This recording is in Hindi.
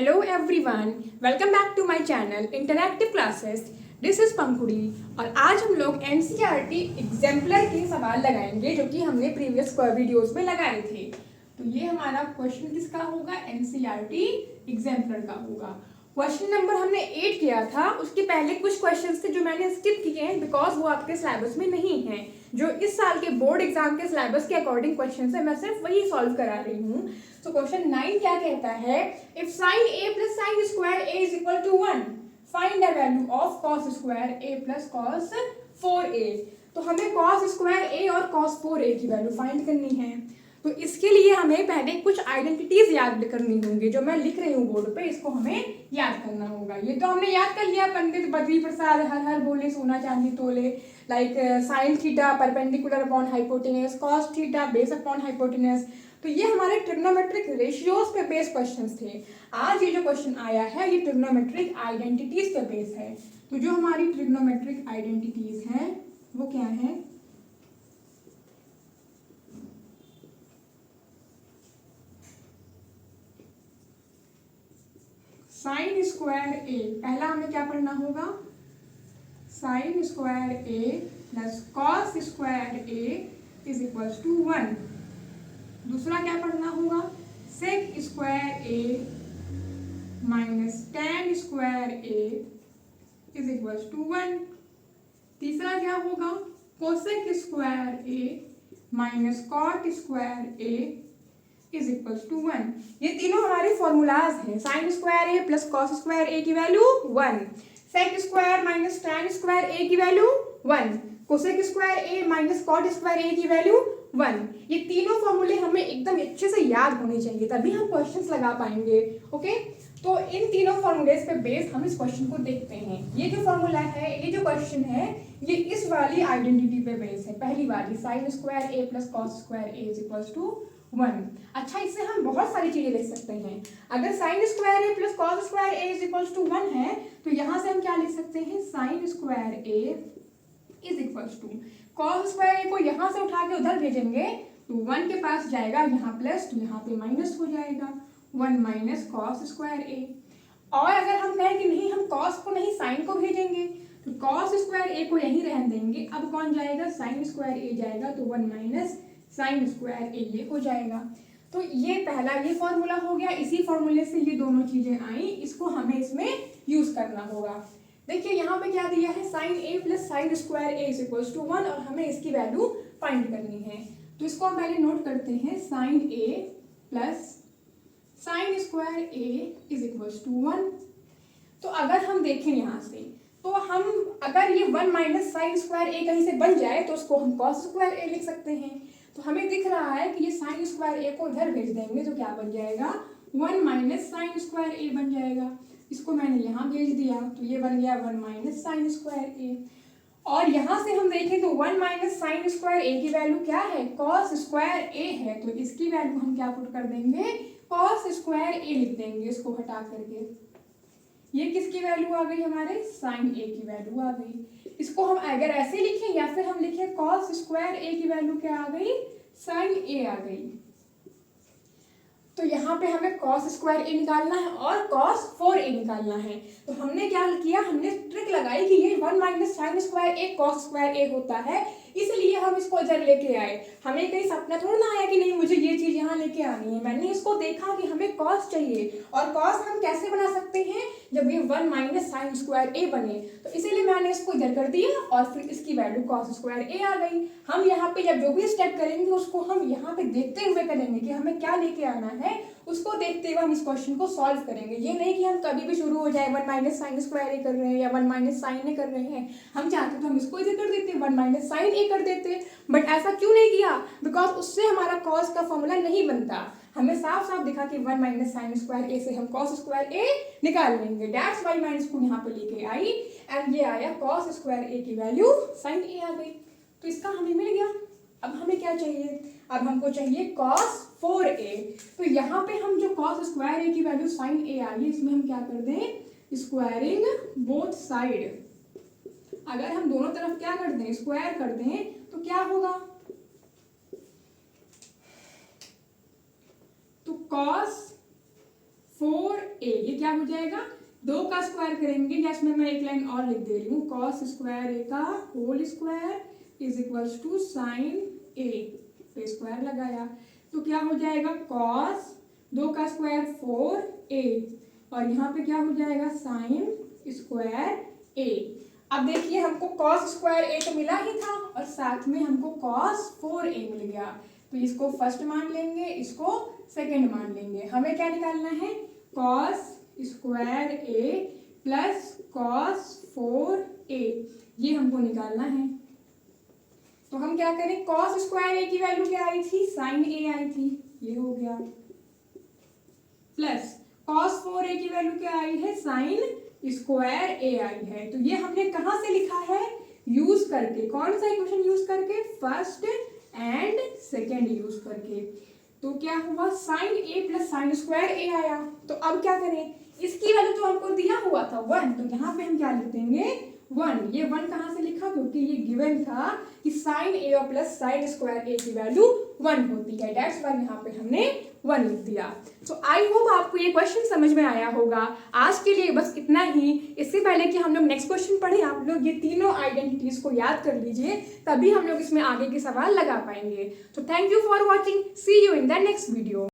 Hello everyone, welcome back to my channel interactive classes. This is Pankhuri और आज हम लोग एनसीईआरटी एग्जाम्पलर के सवाल लगाएंगे जो कि हमने प्रीवियस वीडियोस में लगाए थे। तो ये हमारा क्वेश्चन किसका होगा? एनसीईआरटी एग्जाम्पलर का होगा। क्वेश्चन नंबर हमने 8 किया था, उसके पहले कुछ क्वेश्चंस थे जो मैंने स्किप किए हैं बिकॉज वो आपके सिलेबस में नहीं है। जो इस साल के बोर्ड एग्जाम के सिलेबस के अकॉर्डिंग क्वेश्चन है, मैं सिर्फ वही सॉल्व करा रही हूँ। तो क्वेश्चन 9 क्या कहता है? If sine A plus sine square A is equal to 1, find the value of cos square A plus cos 4a। तो हमें कॉस स्क्वायर ए और कॉस 4a की वैल्यू फाइंड करनी है। तो इसके लिए हमें पहले कुछ आइडेंटिटीज याद करनी होंगी जो मैं लिख रही हूँ बोर्ड पे, इसको हमें याद करना होगा। ये तो हमने याद कर लिया, पंडित बद्री प्रसाद हर हर बोले सोना चांदी तोले, like sine theta perpendicular upon hypotenuse, cos theta base upon hypotenuse. तो ये हमारे ट्रिग्नोमेट्रिक रेशियोज पे बेस क्वेश्चंस थे। आज ये जो क्वेश्चन आया है ये ट्रिग्नोमेट्रिक आइडेंटिटीज पे बेस है। तो जो हमारी ट्रिग्नोमेट्रिक आइडेंटिटीज हैं वो क्या है? साइन स्क्वायर ए, पहला हमें क्या पढ़ना होगा? Sine square A plus cos square A is equal to 1। दूसरा क्या पढ़ना होगा? Sec square A minus tan square A is equal to 1। तीसरा क्या होगा? Cosec square A minus cot square A is equal to 1। ये तीनों हमारे फॉर्मूलाज हैं। Sine square A plus cos square A की value 1, sec square minus tan square A की value 1, cosec square A minus cot square A की वैल्यू 1। ये तीनों फॉर्मूले हमें एकदम अच्छे से याद होने चाहिए, तभी हम क्वेश्चंस लगा पाएंगे। ओके, तो इन तीनों फॉर्मूलेस पे बेस हम इस क्वेश्चन को देखते हैं। ये जो फॉर्मूला है, ये जो क्वेश्चन है, ये इस वाली आइडेंटिटी पे बेस है, पहली वाली sine square A plus cos square A is equal to 1। अच्छा, इससे हम बहुत सारी चीजें लिख सकते हैं। अगर sine square A plus cos square A is equal to 1 है तो यहाँ से हम क्या लिख सकते हैं? Sine square A is equal to cos square A को यहाँ से उठा के उधर भेजेंगे तो 1 के पास जाएगा, यहाँ प्लस तो यहाँ पे माइनस हो जाएगा, 1 माइनस कॉस स्क्वायर ए। और अगर हम कहें कि नहीं, हम कॉस को नहीं साइन को भेजेंगे तो कॉस स्क्वायर ए को यहीं रहने देंगे। अब कौन जाएगा? साइन स्क्वायर ए जाएगा, तो 1 माइनस साइन स्क्वायर ए ये हो जाएगा। तो ये पहला ये फॉर्मूला हो गया। इसी फॉर्मूले से ये दोनों चीजें आई, इसको हमें इसमें यूज करना होगा। देखिए यहाँ पे क्या दिया है? Sine A plus sine square A is equal to 1 और हमें इसकी वैल्यू फाइंड करनी है। तो इसको हम पहले नोट करते हैं। Sine A plus sine square A is equal to 1। तो अगर हम देखें यहाँ से, तो हम अगर ये 1 माइनस साइन स्क्वायर ए कहीं से बन जाए तो उसको हम कॉस स्क्वायर ए लिख सकते हैं। तो हमें दिख रहा है कि ये साइन स्क्वायर ए को इधर भेज देंगे तो क्या बन जाएगा? 1 माइनस साइन स्क्वायर ए बन जाएगा। इसको मैंने यहाँ भेज दिया तो ये बन गया 1 माइनस साइन स्क्वायर ए। और यहाँ से हम देखें तो 1 माइनस साइन स्क्वायर ए की वैल्यू क्या है? कॉस स्क्वायर ए है, तो इसकी वैल्यू हम क्या पुट कर देंगे? कॉस स्क्वायर ए लिख देंगे इसको हटा करके। ये किसकी वैल्यू आ गई? हमारे साइन ए की वैल्यू आ गई। इसको हम अगर ऐसे लिखें या फिर हम लिखें कॉस स्क्वायर ए की वैल्यू क्या आ गई? साइन ए आ गई। तो यहाँ पे हमें कॉस स्क्वायर ए निकालना है और कॉस 4a निकालना है। तो हमने क्या किया? हमने ट्रिक लगाई कि ये 1 माइनस साइन स्क्वायर ए कॉस स्क्वायर ए होता है, इसलिए हम इसको इधर लेके आए। हमें कहीं सपना थोड़ा ना आया कि नहीं मुझे ये चीज यहाँ लेके आनी है। मैंने इसको देखा कि हमें कॉस चाहिए, और कॉस हम कैसे बना सकते हैं? जब ये 1 माइनस साइन स्क्वायर ए बने, तो इसीलिए मैंने इसको इधर कर दिया और फिर इसकी वैल्यू कॉस स्क्वायर ए आ गई। हम यहाँ पे जब जो भी स्टेप करेंगे उसको हम यहाँ पे देखते हुए करेंगे कि हमें क्या लेके आना है, उसको देखते हुए हम इस क्वेश्चन को सॉल्व करेंगे। ये नहीं कि हम कभी भी शुरू हो जाए 1 माइनस साइन स्क्वायर ए कर रहे हैं या 1 माइनस साइन ए कर रहे हैं। हम चाहते तो हम इसको इधर कर देते, 1 माइनस साइन ए कर देते, बट ऐसा क्यों नहीं किया? बिकॉज उससे हमारा कॉस का फॉर्मूला नहीं बनता। हमें साफ साफ दिखा कि 1 माइनस साइन स्क्वायर ए से हम कॉस स्क्वायर ए निकाल लेंगे। दैट्स व्हाई मैंने इसको यहाँ पे लेके आई एंड ये आया कॉस स्क्वायर ए की वैल्यू साइन ए आ गई। तो इसका हमें मिल गया। अब हमें क्या चाहिए? अब हमको चाहिए cos 4a। तो यहाँ पे हम जो cos स्क्वायर ए की वैल्यू sin a आ गई, इसमें हम क्या कर दें? Squaring both side. अगर हम दोनों तरफ क्या कर दें? स्क्वायर कर दें तो क्या होगा? तो cos 4a, ये क्या हो जाएगा, 2 का स्क्वायर करेंगे, या इसमें मैं एक लाइन और लिख दे रही हूँ, cos स्क्वायर a का whole square is equals to sine a, पे स्क्वायर लगाया तो क्या हो जाएगा, cos 2 का स्क्वायर 4a, और यहाँ पे क्या हो जाएगा, साइन स्क्वायर a। अब देखिए हमको cos स्क्वायर a तो मिला ही था और साथ में हमको cos 4a मिल गया, तो इसको फर्स्ट मान लेंगे, इसको सेकंड मान लेंगे। हमें क्या निकालना है, cos square a plus cos 4a, ये हमको निकालना है। तो हम क्या करें, cos स्क्वायर a की वैल्यू क्या आई थी, sin a आई थी, ये हो गया, प्लस cos 4a की वैल्यू क्या आई है, sin स्क्वायर a आई है। तो ये हमने कहाँ से लिखा है, यूज करके, कौन सा इक्वेशन यूज करके, फर्स्ट एंड सेकेंड यूज करके। तो क्या हुआ, sin a plus sine square a आया। तो अब क्या करें, इसकी वैल्यू तो हमको दिया हुआ था 1, तो यहाँ पे हम क्या लिख देंगे 1। ये 1 कहाँ से लिखा, क्योंकि ये गिवन था कि sin a और प्लस साइन स्क्वायर a की वैल्यू 1 होती है, दैट्स व्हाई यहाँ पे हमने 1 लिख दिया। तो आई होप आपको ये क्वेश्चन समझ में आया होगा। आज के लिए बस इतना ही। इससे पहले कि हम लोग नेक्स्ट क्वेश्चन पढ़े, आप लोग ये तीनों आइडेंटिटीज को याद कर लीजिए, तभी हम लोग इसमें आगे के सवाल लगा पाएंगे। तो thank you for watching, see you in the next video.